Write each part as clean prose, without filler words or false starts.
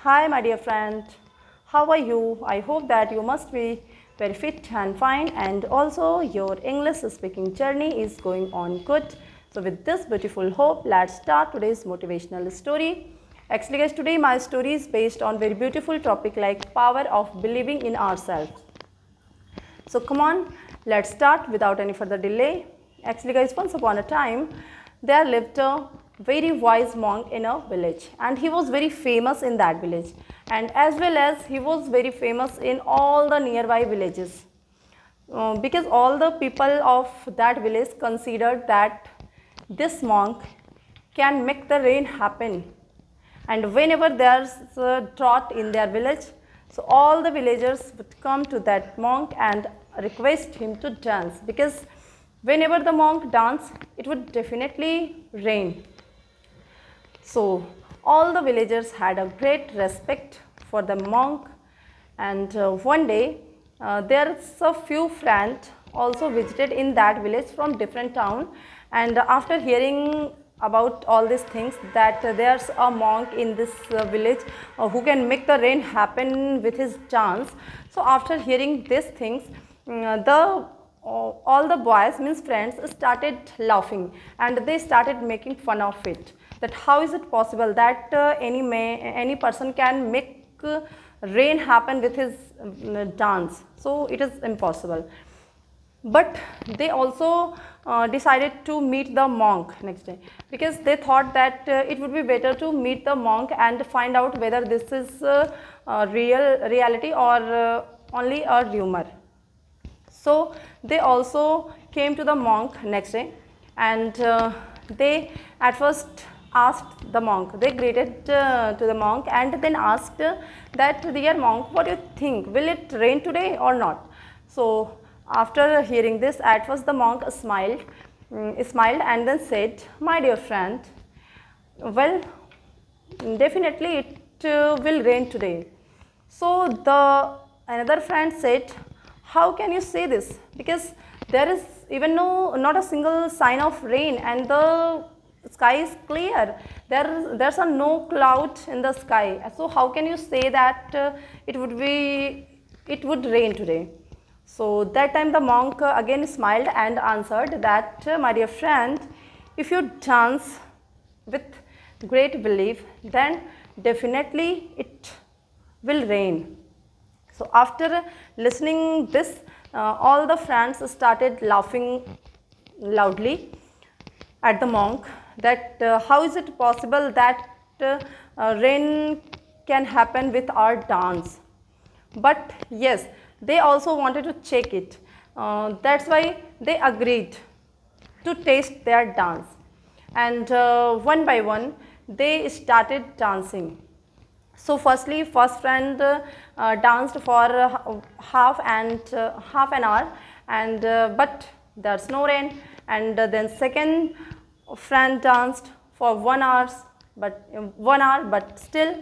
Hi, my dear friend. How are you? I hope that you must be very fit and fine, and also your English speaking journey is going on good. So, with this beautiful hope, let's start today's motivational story. Actually, guys, today my story is based on very beautiful topic like power of believing in ourselves. So, come on, let's start without any further delay. Actually, guys, once upon a time, there lived a very wise monk in a village, and he was very famous in that village, and as well as he was very famous in all the nearby villages, because all the people of that village considered that this monk can make the rain happen. And whenever there's a drought in their village, so all the villagers would come to that monk and request him to dance, because whenever the monk danced, it would definitely rain. So all the villagers had a great respect for the monk, and one day there's a few friends also visited in that village from different town, and after hearing about all these things that there's a monk in this village who can make the rain happen with his dance. So after hearing these things, all the boys, means friends, started laughing, and they started making fun of it, that how is it possible that any person can make rain happen with his dance. So it is impossible. But they also decided to meet the monk next day, because they thought that it would be better to meet the monk and find out whether this is reality or only a rumor. So they also came to the monk next day, and they at first asked the monk, they greeted to the monk and then asked that, dear monk, what do you think, will it rain today or not? So after hearing this, at first the monk smiled and then said, my dear friend, well, definitely it will rain today. So the another friend said, how can you say this, because there is even not a single sign of rain, and the sky is clear, there's a no cloud in the sky, so how can you say that it would rain today? So that time the monk again smiled and answered that, my dear friend, if you dance with great belief, then definitely it will rain. So after listening this, all the friends started laughing loudly at the monk, that how is it possible that rain can happen with our dance. But yes, they also wanted to check it. That's why they agreed to taste their dance, and one by one they started dancing. So firstly, first friend danced for half an hour, and but there's no rain. And then second friend danced for 1 hour, but still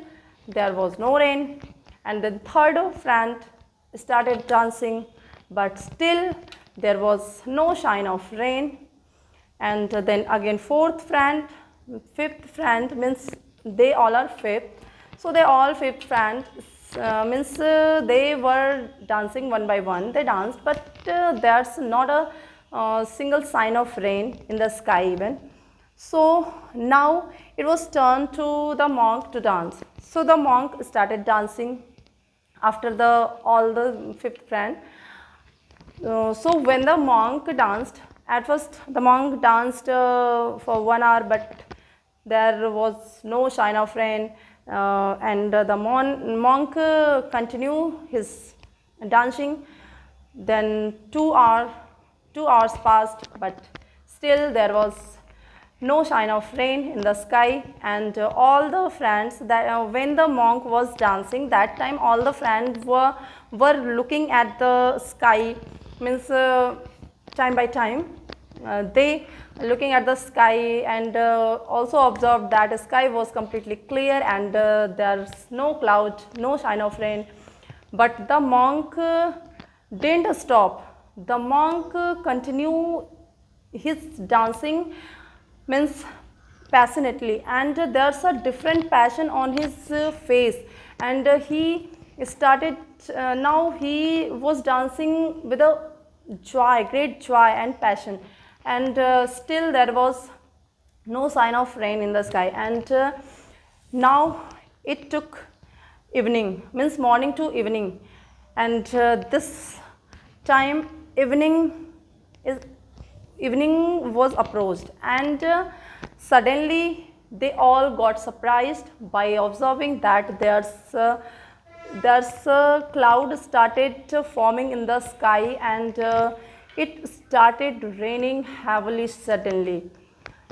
there was no rain. And then third friend started dancing, but still there was no sign of rain. And then again fourth friend, fifth friend, means they all are fifth. So they all fifth friends, means they were dancing one by one, they danced, but there's not a single sign of rain in the sky even. So now it was turn to the monk to dance. So the monk started dancing after all the fifth friend. So when the monk danced, at first the monk danced for 1 hour, but there was no sign of rain, and the monk continued his dancing. Then 2 hours passed, but still there was no sign of rain in the sky. And all the friends, that when the monk was dancing, that time all the friends were looking at the sky, means time by time they looking at the sky, and also observed that the sky was completely clear, and there's no cloud, no sign of rain. But the monk didn't stop. The monk continued his dancing, means passionately, and there's a different passion on his face, and he started, now he was dancing with a joy, great joy and passion, and still there was no sign of rain in the sky. And now it took evening, means morning to evening, and this time is evening was approached, and suddenly they all got surprised by observing that there's a cloud started forming in the sky, and it started raining heavily suddenly.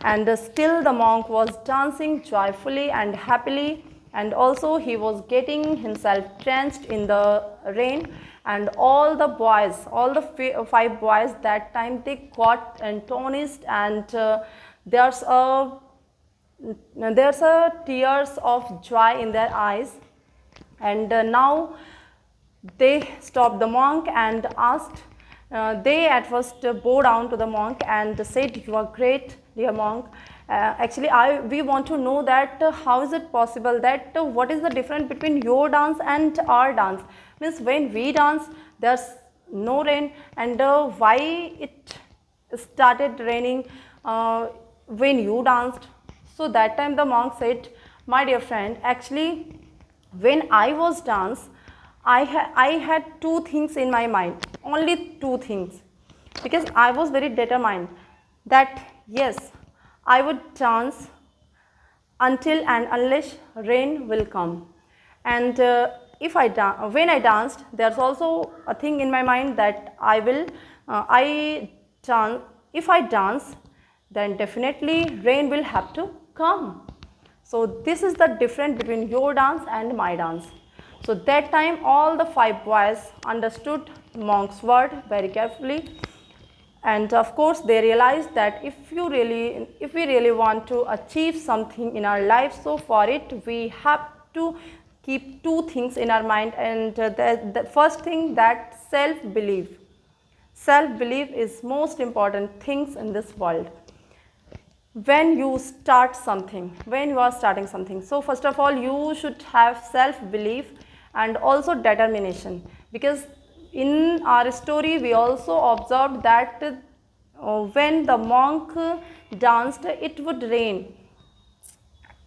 And still the monk was dancing joyfully and happily, and also he was getting himself drenched in the rain. And all the boys, all the five boys that time, they got astonished, and there's a tears of joy in their eyes. And now they stopped the monk and asked, they at first bowed down to the monk and said, "You are great, dear monk. Actually, we want to know that how is it possible that what is the difference between your dance and our dance? Means when we dance, there's no rain, and why it started raining when you danced?" So that time the monk said, "My dear friend, actually when I was dance, I had two things in my mind, only two things, because I was very determined that yes, I would dance until and unless rain will come. And when I danced, there's also a thing in my mind that if I dance, then definitely rain will have to come. So this is the difference between your dance and my dance." So that time all the five boys understood monk's word very carefully, and of course they realized that if we really want to achieve something in our life, so for it we have to keep two things in our mind. And the first thing, that self-belief. Self-belief is most important things in this world. When you start something, when you are starting something, so first of all you should have self-belief and also determination, because in our story we also observed that when the monk danced, it would rain.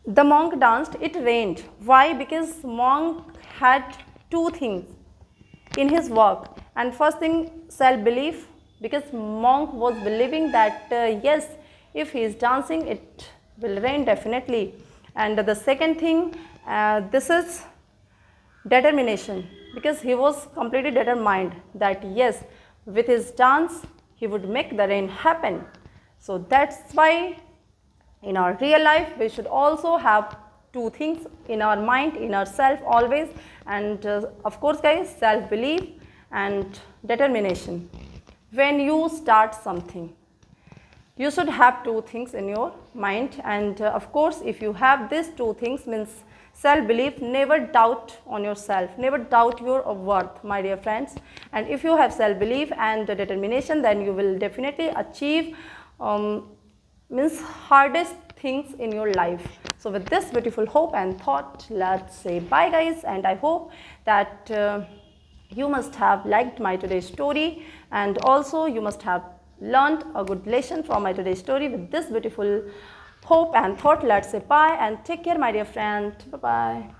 The monk danced, it rained. Why? Because monk had two things in his work. And first thing, self-belief, because monk was believing that yes, if he is dancing, it will rain definitely. And the second thing, this is determination, because he was completely determined that yes, with his dance he would make the rain happen. So that's why in our real life we should also have two things in our mind, in ourself always. And of course guys, self-belief and determination. When you start something, you should have two things in your mind. And of course if you have these two things, means self-belief, never doubt on yourself, never doubt your worth, my dear friends. And if you have self-belief and determination, then you will definitely achieve means hardest things in your life. So with this beautiful hope and thought, let's say bye guys, and I hope that you must have liked my today's story, and also you must have learned a good lesson from my today's story. With this beautiful hope and thought, let's say bye and take care, my dear friend. Bye bye.